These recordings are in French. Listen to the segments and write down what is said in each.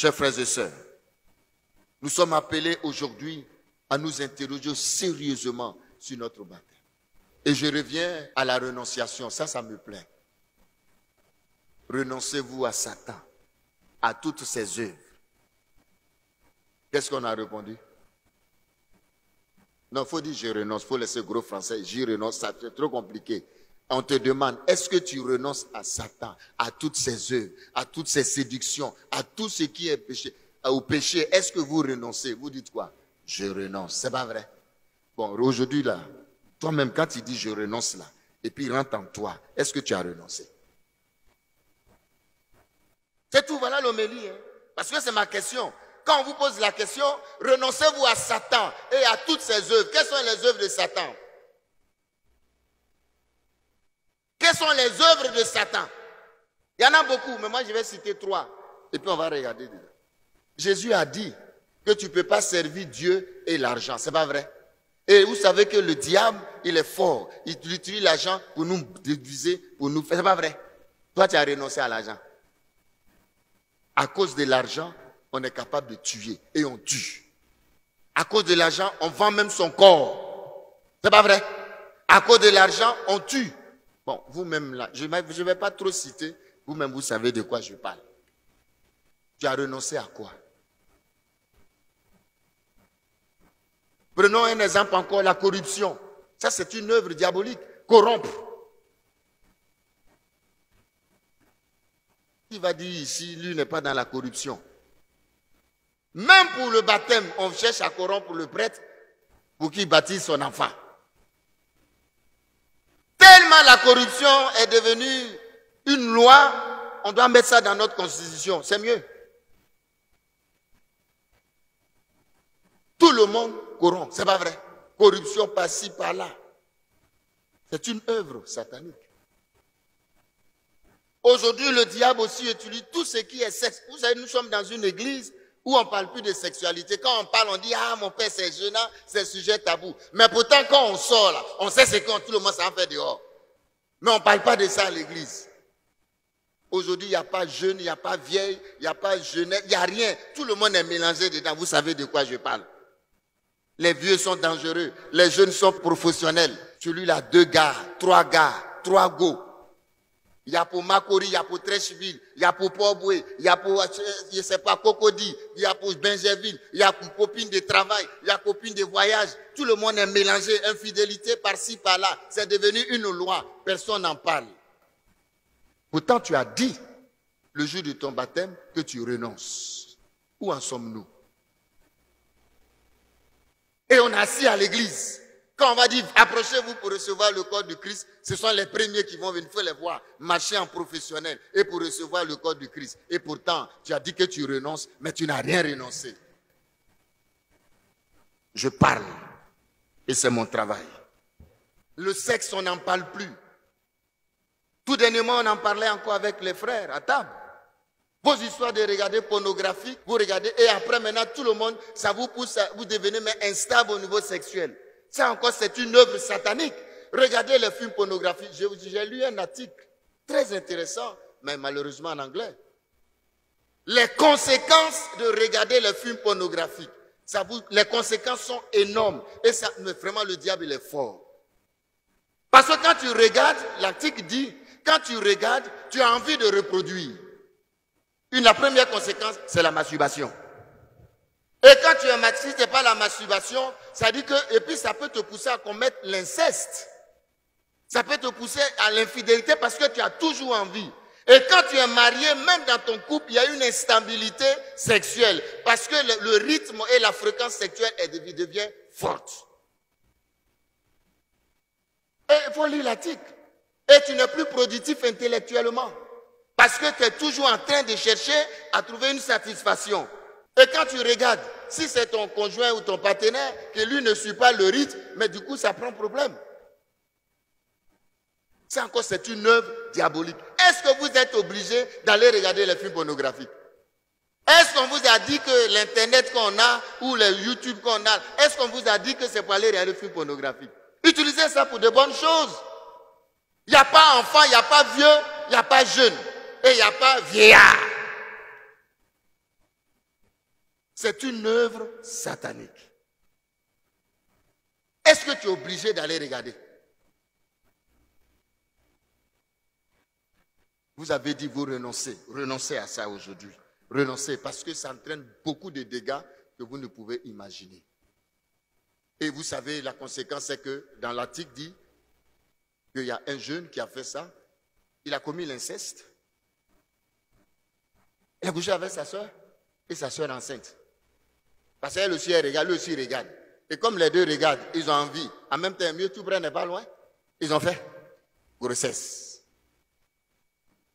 Chers frères et sœurs, nous sommes appelés aujourd'hui à nous interroger sérieusement sur notre baptême. Et je reviens à la renonciation, ça me plaît. Renoncez-vous à Satan, à toutes ses œuvres. Qu'est-ce qu'on a répondu? Non, il faut dire je renonce, il faut laisser gros français, j'y renonce, ça c'est trop compliqué. On te demande, est-ce que tu renonces à Satan, à toutes ses œuvres, à toutes ses séductions, à tout ce qui est péché, au péché? Est-ce que vous renoncez? Vous dites quoi? Je renonce, c'est pas vrai? Bon, aujourd'hui là, toi-même quand tu dis je renonce là, et puis il rentre en toi, est-ce que tu as renoncé? C'est tout, voilà l'homélie, hein? Parce que c'est ma question. Quand on vous pose la question, renoncez-vous à Satan et à toutes ses œuvres. Quelles sont les œuvres de Satan? Quelles sont les œuvres de Satan? Il y en a beaucoup, mais moi je vais citer 3. Et puis on va regarder dedans. Jésus a dit que tu ne peux pas servir Dieu et l'argent. C'est pas vrai? Et vous savez que le diable, il est fort. Il utilise l'argent pour nous diviser, pour nous faire. C'est pas vrai? Toi, tu as renoncé à l'argent. À cause de l'argent, on est capable de tuer et on tue. À cause de l'argent, on vend même son corps. C'est pas vrai? À cause de l'argent, on tue. Bon, vous-même là, je ne vais pas trop citer, vous-même vous savez de quoi je parle. Tu as renoncé à quoi? Prenons un exemple encore, la corruption. Ça, c'est une œuvre diabolique. Corrompre. Qui va dire ici, lui n'est pas dans la corruption? Même pour le baptême, on cherche à corrompre le prêtre pour qu'il baptise son enfant. Tellement la corruption est devenue une loi, on doit mettre ça dans notre constitution. C'est mieux. Tout le monde corrompt, c'est pas vrai. Corruption par-ci, par-là. C'est une œuvre satanique. Aujourd'hui, le diable aussi utilise tout ce qui est sexe. Vous savez, nous sommes dans une église où on ne parle plus de sexualité. Quand on parle, on dit, ah, mon père, c'est gênant, c'est sujet tabou. Mais pourtant, quand on sort là, on sait ce que tout le monde s'en fait dehors. Mais on ne parle pas de ça à l'église. Aujourd'hui, il n'y a pas jeune, il n'y a pas vieille, il n'y a pas jeunesse, il n'y a rien. Tout le monde est mélangé dedans. Vous savez de quoi je parle. Les vieux sont dangereux, les jeunes sont professionnels. Celui-là, 2 gars, 3 go. Il y a pour Makori, il y a pour Trècheville, il y a pour Port-Boué, il y a pour, je ne sais pas, Cocody, il y a pour Benjerville, il y a pour copine de travail, il y a copine de voyage. Tout le monde est mélangé, infidélité par-ci, par-là. C'est devenu une loi, personne n'en parle. Pourtant, tu as dit, le jour de ton baptême, que tu renonces. Où en sommes-nous? Et on est assis à l'église. Quand on va dire, approchez-vous pour recevoir le corps du Christ, ce sont les premiers qui vont venir, il faut les voir, marcher en professionnel et pour recevoir le corps du Christ. Et pourtant, tu as dit que tu renonces, mais tu n'as rien renoncé. Je parle et c'est mon travail. Le sexe, on n'en parle plus. Tout dernièrement, on en parlait encore avec les frères à table. Vos histoires de regarder pornographie, vous regardez, et après maintenant, tout le monde, ça vous pousse, vous devenez même instable au niveau sexuel. Ça encore, c'est une œuvre satanique. Regardez les films pornographiques. J'ai lu un article très intéressant, mais malheureusement en anglais. Les conséquences de regarder les films pornographiques, les conséquences sont énormes. Et ça, mais vraiment, le diable, il est fort. Parce que quand tu regardes, l'article dit, quand tu regardes, tu as envie de reproduire. La première conséquence, c'est la masturbation. Et quand tu es masturbé, si ce n'est pas la masturbation, ça dit que, et puis ça peut te pousser à commettre l'inceste. Ça peut te pousser à l'infidélité parce que tu as toujours envie. Et quand tu es marié, même dans ton couple, il y a une instabilité sexuelle. Parce que le rythme et la fréquence sexuelle devient forte. Et il faut lire l'article. Et tu n'es plus productif intellectuellement. Parce que tu es toujours en train de chercher à trouver une satisfaction. Et quand tu regardes, si c'est ton conjoint ou ton partenaire, que lui ne suit pas le rythme, mais du coup, ça prend problème. Ça encore, c'est une œuvre diabolique. Est-ce que vous êtes obligé d'aller regarder les films pornographiques? Est-ce qu'on vous a dit que l'Internet qu'on a, ou le YouTube qu'on a, est-ce qu'on vous a dit que c'est pour aller regarder les films pornographiques? Utilisez ça pour de bonnes choses. Il n'y a pas enfant, il n'y a pas vieux, il n'y a pas jeune. Et il n'y a pas vieillard. C'est une œuvre satanique. Est-ce que tu es obligé d'aller regarder? Vous avez dit vous renoncez. Renoncez à ça aujourd'hui. Renoncez parce que ça entraîne beaucoup de dégâts que vous ne pouvez imaginer. Et vous savez, la conséquence c'est que dans l'article dit qu'il y a un jeune qui a fait ça. Il a commis l'inceste. Il a couché avec sa soeur et sa soeur enceinte. Parce qu'elle aussi, elle regarde, lui aussi regarde. Et comme les deux regardent, ils ont envie. En même temps, mieux tout près n'est pas loin. Ils ont fait grossesse.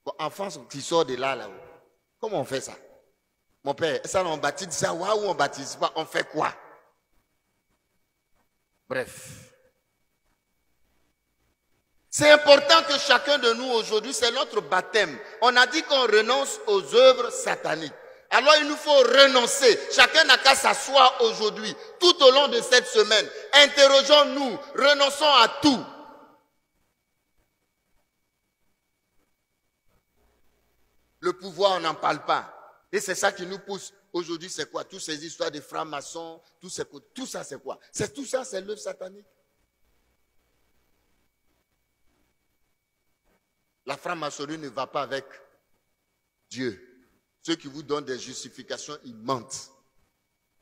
Bon, enfant qui sort de là-haut. Comment on fait ça? Mon père, ça on baptise ça, ou on baptise pas, on fait quoi? Bref. C'est important que chacun de nous aujourd'hui, c'est notre baptême. On a dit qu'on renonce aux œuvres sataniques. Alors il nous faut renoncer. Chacun n'a qu'à s'asseoir aujourd'hui, tout au long de cette semaine. Interrogeons-nous, renonçons à tout. Le pouvoir, on n'en parle pas. Et c'est ça qui nous pousse. Aujourd'hui, c'est quoi? Toutes ces histoires de francs-maçons, tout ça, c'est quoi? Tout ça, c'est l'œuvre satanique. La franc-maçonnerie ne va pas avec Dieu. Ceux qui vous donnent des justifications, ils mentent.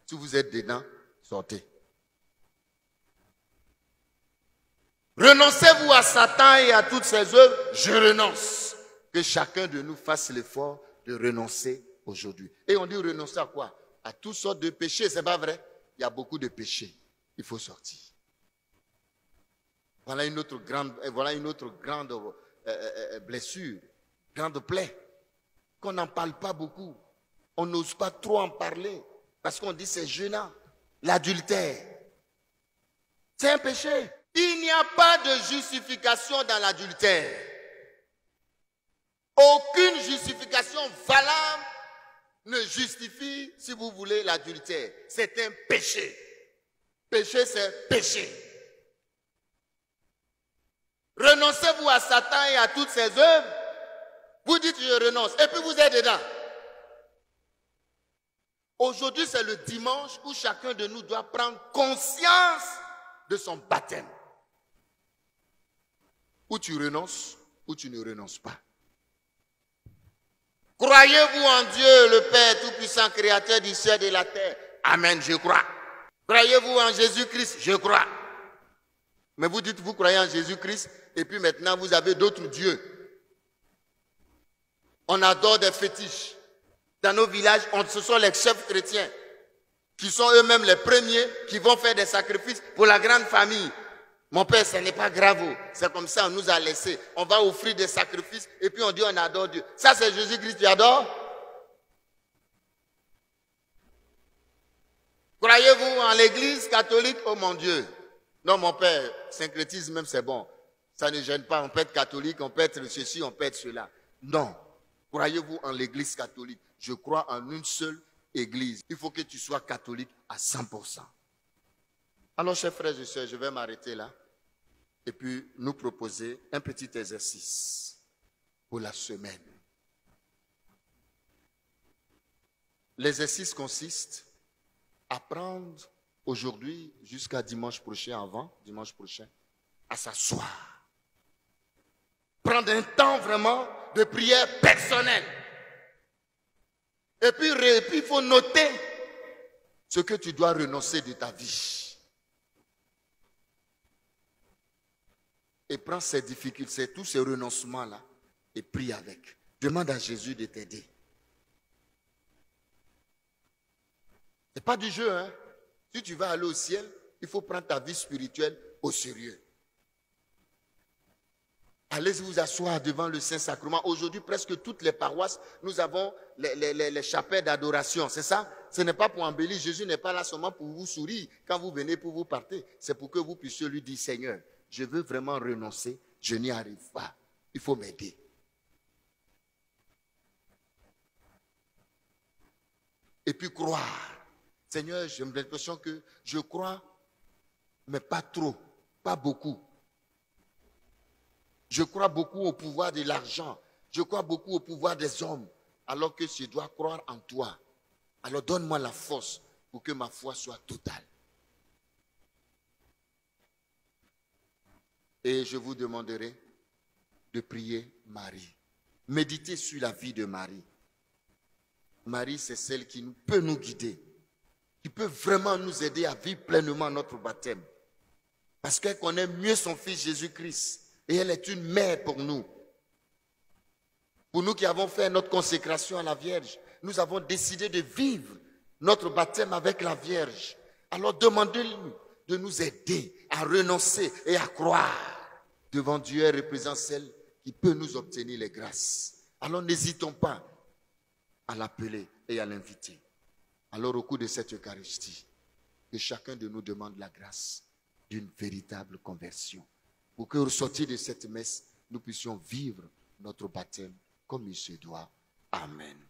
Si vous êtes dedans, sortez. Renoncez-vous à Satan et à toutes ses œuvres? Je renonce. Que chacun de nous fasse l'effort de renoncer aujourd'hui. Et on dit renoncer à quoi? À toutes sortes de péchés, c'est pas vrai? Il y a beaucoup de péchés. Il faut sortir. Voilà une autre grande blessure, grande plaie, qu'on n'en parle pas beaucoup. On n'ose pas trop en parler, parce qu'on dit c'est gênant. L'adultère, c'est un péché. Il n'y a pas de justification dans l'adultère. Aucune justification valable ne justifie, si vous voulez, l'adultère. C'est un péché. Péché, c'est péché. Renoncez-vous à Satan et à toutes ses œuvres. Vous dites je renonce et puis vous êtes dedans. Aujourd'hui, c'est le dimanche où chacun de nous doit prendre conscience de son baptême. Ou tu renonces, ou tu ne renonces pas. Croyez-vous en Dieu, le Père Tout-Puissant, Créateur du ciel et de la terre? Amen, je crois. Croyez-vous en Jésus-Christ? Je crois. Mais vous dites, vous croyez en Jésus-Christ, et puis maintenant vous avez d'autres dieux. On adore des fétiches. Dans nos villages, ce sont les chefs chrétiens, qui sont eux-mêmes les premiers, qui vont faire des sacrifices pour la grande famille. Mon père, ce n'est pas grave. C'est comme ça, on nous a laissé. On va offrir des sacrifices, et puis on dit on adore Dieu. Ça, c'est Jésus-Christ, tu adores? Croyez-vous en l'église catholique? Oh mon Dieu! Non, mon père, syncrétisme même, c'est bon. Ça ne gêne pas. On peut être catholique, on peut être ceci, on peut être cela. Non. Croyez-vous en l'église catholique? Je crois en une seule église. Il faut que tu sois catholique à 100%. Alors, chers frères et sœurs, je vais m'arrêter là. Et puis, nous proposer un petit exercice pour la semaine. L'exercice consiste à prendre aujourd'hui, jusqu'à dimanche prochain, dimanche prochain, à s'asseoir. Prendre un temps vraiment de prière personnelle. Et puis, il faut noter ce que tu dois renoncer de ta vie. Et prends ces difficultés, tous ces renoncements-là, et prie avec. Demande à Jésus de t'aider. Ce n'est pas du jeu, hein? Si tu vas aller au ciel, il faut prendre ta vie spirituelle au sérieux. Allez vous asseoir devant le Saint-Sacrement. Aujourd'hui, presque toutes les paroisses, nous avons les chapelles d'adoration. C'est ça? Ce n'est pas pour embellir. Jésus n'est pas là seulement pour vous sourire quand vous venez, pour vous partir. C'est pour que vous puissiez lui dire, Seigneur, je veux vraiment renoncer. Je n'y arrive pas. Il faut m'aider. Et puis croire. Seigneur, j'ai l'impression que je crois, mais pas trop, pas beaucoup. Je crois beaucoup au pouvoir de l'argent. Je crois beaucoup au pouvoir des hommes. Alors que je dois croire en toi. Alors donne-moi la force pour que ma foi soit totale. Et je vous demanderai de prier Marie. Méditez sur la vie de Marie. Marie, c'est celle qui peut nous guider, qui peut vraiment nous aider à vivre pleinement notre baptême. Parce qu'elle connaît mieux son fils Jésus-Christ. Et elle est une mère pour nous. Pour nous qui avons fait notre consécration à la Vierge, nous avons décidé de vivre notre baptême avec la Vierge. Alors demandez-lui de nous aider à renoncer et à croire. Devant Dieu, elle représente celle qui peut nous obtenir les grâces. Alors n'hésitons pas à l'appeler et à l'inviter. Alors au cours de cette Eucharistie, que chacun de nous demande la grâce d'une véritable conversion. Pour que, au sortir de cette messe, nous puissions vivre notre baptême comme il se doit. Amen.